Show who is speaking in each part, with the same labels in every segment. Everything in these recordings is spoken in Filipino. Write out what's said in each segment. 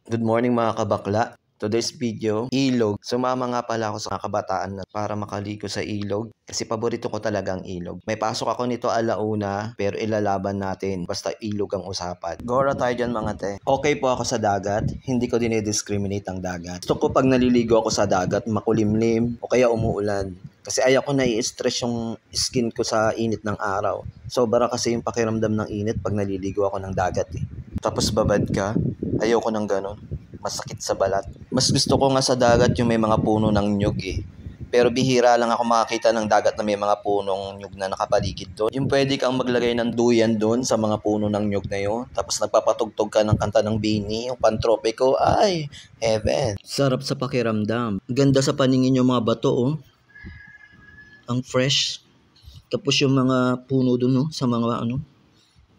Speaker 1: Good morning mga kabakla. Today's video, ilog. Sumama nga pala ako sa kabataan na para makaligo sa ilog kasi paborito ko talaga ang ilog. May pasok ako nito alauna pero ilalaban natin basta ilog ang usapan. Gora tayo dyan mga te. Okay po ako sa dagat, hindi ko dinidiscriminate ang dagat. Gusto ko pag naliligo ako sa dagat, makulimlim o kaya umuulan. Kasi ayaw ko nai-stress yung skin ko sa init ng araw. Sobra kasi yung pakiramdam ng init pag naliligo ako ng dagat eh. Tapos babad ka, ayaw ko ng ganon. Masakit sa balat. Mas gusto ko nga sa dagat yung may mga puno ng nyug eh. Pero bihira lang ako makakita ng dagat na may mga punong nyug na nakapaligid doon. Yung pwede kang maglagay ng duyan doon sa mga puno ng nyug na yun. Tapos nagpapatugtog ka ng kanta ng Bini, yung pantropiko. Ay, heaven. Sarap sa pakiramdam. Ganda sa paningin yung mga bato oh. Ang fresh. Tapos yung mga puno doon oh, sa mga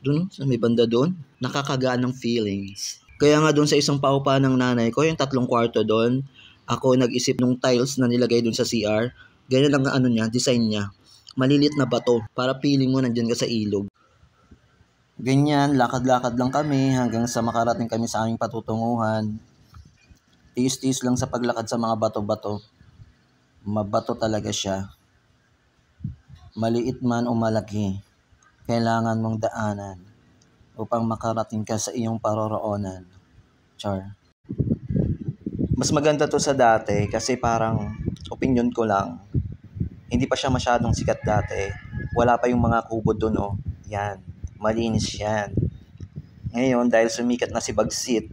Speaker 1: doon sa may banda doon. Nakakagaan ng feelings. Kaya nga doon sa isang paupa ng nanay ko, yung 3 kwarto doon, ako nag-isip nung tiles na nilagay doon sa CR. Ganyan lang ang design niya. Malilit na bato para feeling mo nandyan ka sa ilog. Ganyan, lakad-lakad lang kami hanggang sa makarating kami sa aming patutunguhan. Tiis-tiis lang sa paglakad sa mga bato-bato. Mabato talaga siya. Maliit man o malaki, kailangan mong daanan upang makarating ka sa iyong paroroonan. Char. Mas maganda to sa dati kasi parang opinion ko lang. Hindi pa siya masyadong sikat dati. Wala pa yung mga kubo doon oh. Yan. Malinis yan. Ngayon dahil sumikat na si Bagsit,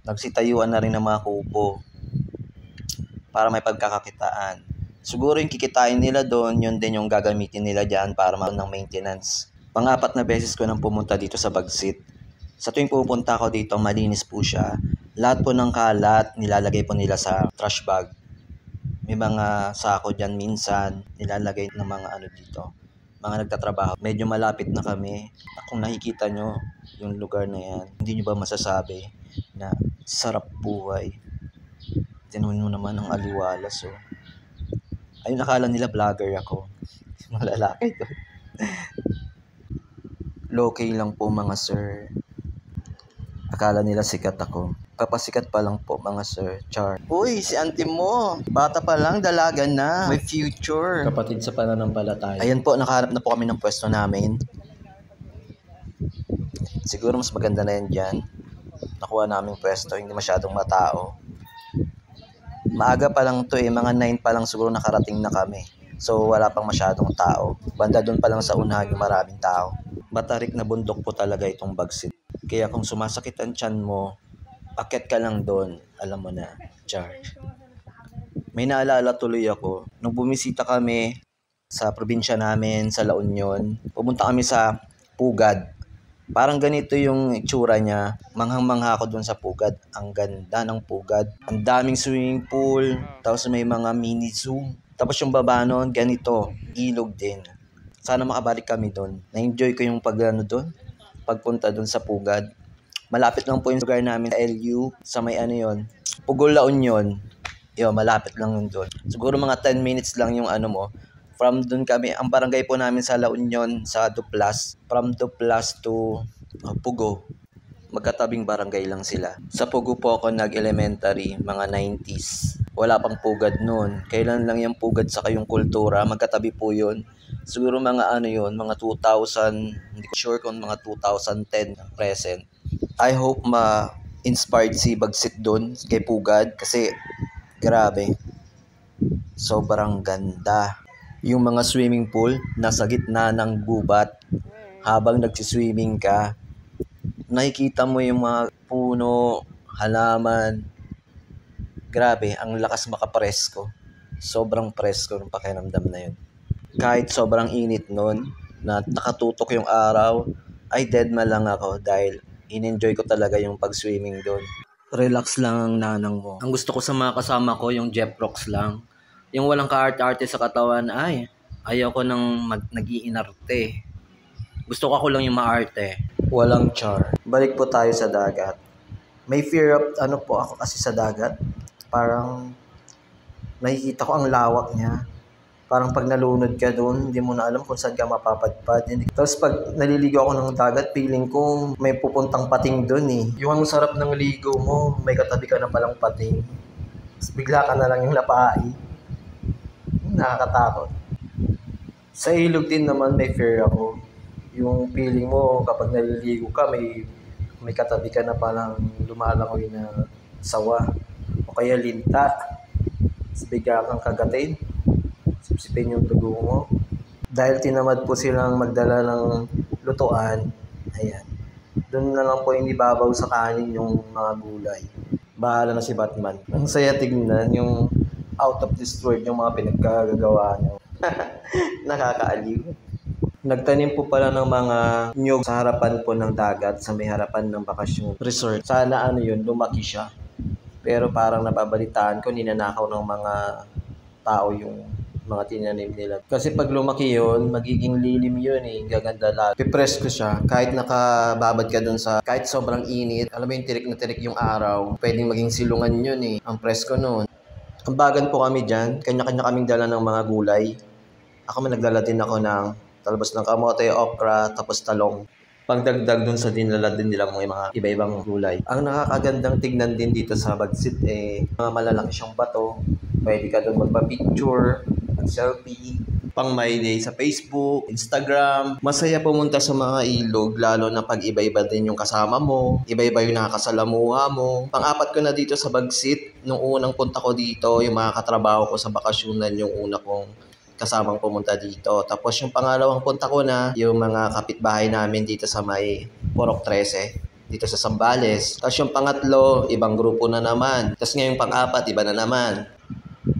Speaker 1: nagsitayuan na rin ng mga kubo para may pagkakakitaan. Siguro yung kikitain nila doon, yun din yung gagamitin nila dyan para magkaroon ng maintenance. Pang-4 na beses ko nang pumunta dito sa Bagsit. Sa tuwing pupunta ako dito, malinis po siya. Lahat po ng kalat, nilalagay po nila sa trash bag. May mga sako dyan minsan, nilalagay ng mga dito. Mga nagtatrabaho. Medyo malapit na kami. Kung nakikita nyo yung lugar na yan, hindi nyo ba masasabi na sarap buhay? Tinuhin mo naman ang aliwalas oh. Ayun, nakala nila vlogger ako. Mga lalaki to. Low-key lang po mga sir. Akala nila sikat ako. Papasikat pa lang po mga sir. Char. Uy, si auntie mo. Bata pa lang, dalaga na. May future. Kapatid sa pananampalataya. Ayan po, nakahanap na po kami ng pwesto namin. Siguro mas maganda na yan dyan. Nakuha namin pwesto, hindi masyadong matao. Maaga pa lang to eh, mga 9 pa lang siguro nakarating na kami. So wala pang masyadong tao. Banda doon pa lang sa unahan yung maraming tao. Matarik na bundok po talaga itong Bagsit. Kaya kung sumasakit ang tiyan mo, akyat ka lang doon. Alam mo na, char. May naalala tuloy ako. Nung bumisita kami sa probinsya namin, sa La Union, pumunta kami sa Pugad. Parang ganito yung itsura niya. Manghang-mangha ako doon sa Pugad. Ang ganda ng Pugad. Ang daming swimming pool. Tapos may mga mini zoo. Tapos yung baba noon, ganito. Ilog din. Sana makabalik kami doon. Na-enjoy ko yung doon. Pagpunta doon sa Pugad. Malapit lang po yung lugar namin sa LU. Sa may yon. Pugol La Union. Yo, malapit lang yun doon. Siguro mga 10 minutes lang yung mo. From doon kami, ang barangay po namin sa La Union, sa Duplas. From Duplas to Pugo. Magkatabing barangay lang sila. Sa Pugo po ako nag-elementary, mga 90s. Wala pang Pugad noon. Kailan lang yung Pugad sa kayong kultura, magkatabi po yun. Siguro mga mga 2000, hindi ko sure kung mga 2010 present. I hope ma-inspired si Bagsit doon kay Pugad kasi grabe. Sobrang ganda. Yung mga swimming pool nasa gitna ng gubat habang nagsiswimming ka. Nakikita mo yung mga puno, halaman. Grabe, ang lakas makapresko. Sobrang presko ng pakiramdam na yun. Kahit sobrang init nun, na nakatutok yung araw, ay dead man lang ako dahil in-enjoy ko talaga yung pag-swimming doon. Relax lang ang nanang mo. Ang gusto ko sa mga kasama ko, yung Jeff Rocks lang. Yung walang ka-arte-arte sa katawan, ay, ayaw ko nang nag-iinarte. Gusto ko ako lang yung maarte. Walang char. Balik po tayo sa dagat. May fear of po ako kasi sa dagat. Parang nakikita ko ang lawak niya. Parang pag nalunod ka doon, hindi mo na alam kung saan ka mapapadpad. Tapos pag naliligo ako ng dagat, feeling ko may pupuntang pating doon eh. Yung ang sarap ng ligo mo, may katabi ka na palang pating. Tapos bigla ka na lang yung napaai. Nakakatakot. Sa ilog din naman may fear ako. Yung feeling mo kapag naliligo ka, may katabi ka na palang lumalangoy na sawa o kaya linta. Tapos bigla kang kagatin. Sipsipin yung dugo mo. Dahil tinamad po silang magdala ng lutuan, ayan. Doon na lang po inibabaw sa kanin yung mga gulay. Bahala na si Batman. Ang saya tignan yung out of this world yung mga pinagkagagawa niyo. Nakakaaliw. Nagtanim po pala ng mga nyug sa harapan po ng dagat, sa may harapan ng bakasyon resort. Sana yun, lumaki siya. Pero parang napabalitaan ko, ninanakaw ng mga tao yung mga tinanim nila. Kasi pag lumaki yun, magiging lilim yun eh. Gaganda lang. Pipress ko siya. Kahit nakababad ka dun sa, kahit sobrang init, alam mo yung tirik na tirik yung araw, pwedeng maging silungan yun eh. Ang press ko noon. Ang bagan po kami dyan. Kanya-kanya kaming dala ng mga gulay. Ako man nagdala din ako ng talbos ng kamote, okra, tapos talong. Pagdagdag dun sa dinala din nila mga iba-ibang gulay. Ang nakakagandang tignan din dito sa Bagsit eh, mga malalaki siyang bato. Pwede ka dun magpa-picture, mag-selfie, pang my day sa Facebook, Instagram. Masaya pumunta sa mga ilog, lalo na pag iba-iba din yung kasama mo, iba-iba yung nakakasalamuha mo. Pang-apat ko na dito sa Bagsit, nung unang punta ko dito, yung mga katrabaho ko sa bakasyonan, yung una kong kasamang pumunta dito. Tapos yung pangalawang punta ko na, yung mga kapitbahay namin dito sa may Porok 13, dito sa Zambales. Tapos yung pangatlo, ibang grupo na naman. Tapos ngayong pang-apat, iba na naman.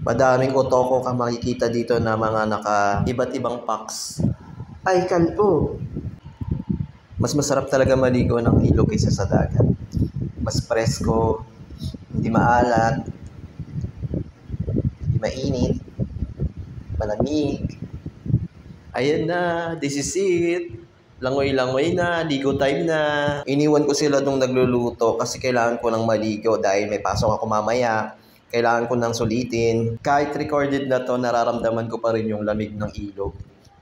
Speaker 1: Madaming otoko ka makikita dito na mga iba't ibang packs. Ay, kalbo! Mas masarap talaga maligo ng ilog kaysa sa dagat. Mas presko, hindi maalat, hindi mainit, malamig. Ayan na, this is it. Langoy-langoy na, ligo time na. Iniwan ko sila nung nagluluto kasi kailangan ko ng maligo dahil may pasok ako mamaya. Kailangan ko nang sulitin. Kahit recorded na to, nararamdaman ko pa rin yung lamig ng ilog.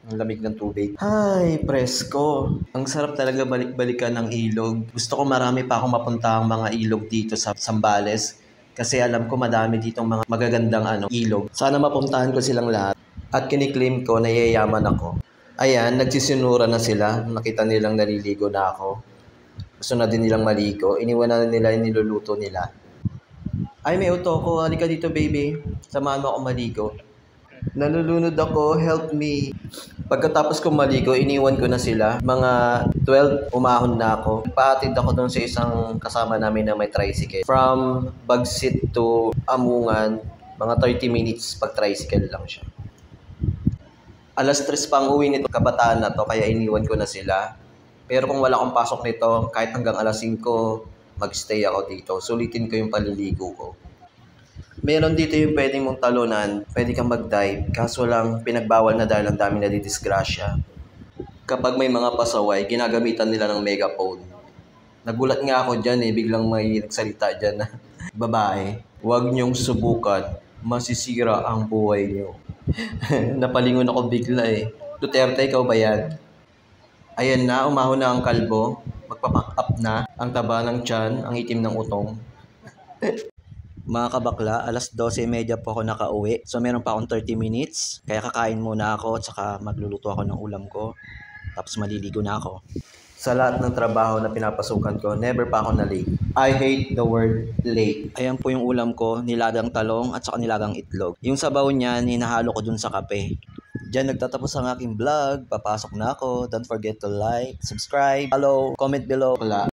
Speaker 1: Yung lamig ng tubig. Ay, presko. Ang sarap talaga balik-balikan ng ilog. Gusto ko marami pa akong mapuntahang mga ilog dito sa Zambales. Kasi alam ko madami ditong mga magagandang ilog. Sana mapuntahan ko silang lahat. At kiniklaim ko na yayaman ako. Ayan, nagsisinura na sila. Nakita nilang naliligo na ako. Gusto na din nilang maligo. Iniwan na nila yung niluluto nila. Ay, may otoko. Halika dito, baby. Samahan mo ako maligo. Nalulunod ako. Help me. Pagkatapos kong maligo, iniwan ko na sila. Mga 12, umahon na ako. Paatid ako doon sa isang kasama namin na may tricycle. From Bagsit to Amungan, mga 30 minutes pag tricycle lang siya. Alas 3 pang uwi nito kabataan na to, kaya iniwan ko na sila. Pero kung wala akong pasok nito, kahit hanggang alas 5, mag-stay ako dito. Sulitin ko yung paliligo ko. Meron dito yung pwedeng mong talunan, pwede kang mag-dive, kaso lang pinagbawal na dahil ang dami nadidisgrasya. Kapag may mga pasaway, ginagamitan nila ng megaphone. Nagulat nga ako dyan biglang may nagsalita dyan na, babae, huwag niyong subukan, masisira ang buhay niyo. Napalingon ako bigla Duterte, ikaw ba yan? Ayan na, umahon na ang kalbo. Magpapack up na. Ang taba ng tiyan, ang itim ng utong. Mga kabakla, alas 12:30 po ako nakauwi. So meron pa akong 30 minutes. Kaya kakain muna ako at saka magluluto ako ng ulam ko. Tapos maliligo na ako. Sa lahat ng trabaho na pinapasukan ko, never pa ako na late. I hate the word late. Ayan po yung ulam ko, nilagang talong at saka nilagang itlog. Yung sabaw niyan, hinahalo ko dun sa kape. Diyan nagtatapos ang aking vlog. Papasok na ako. Don't forget to like, subscribe, follow, comment below. Wala.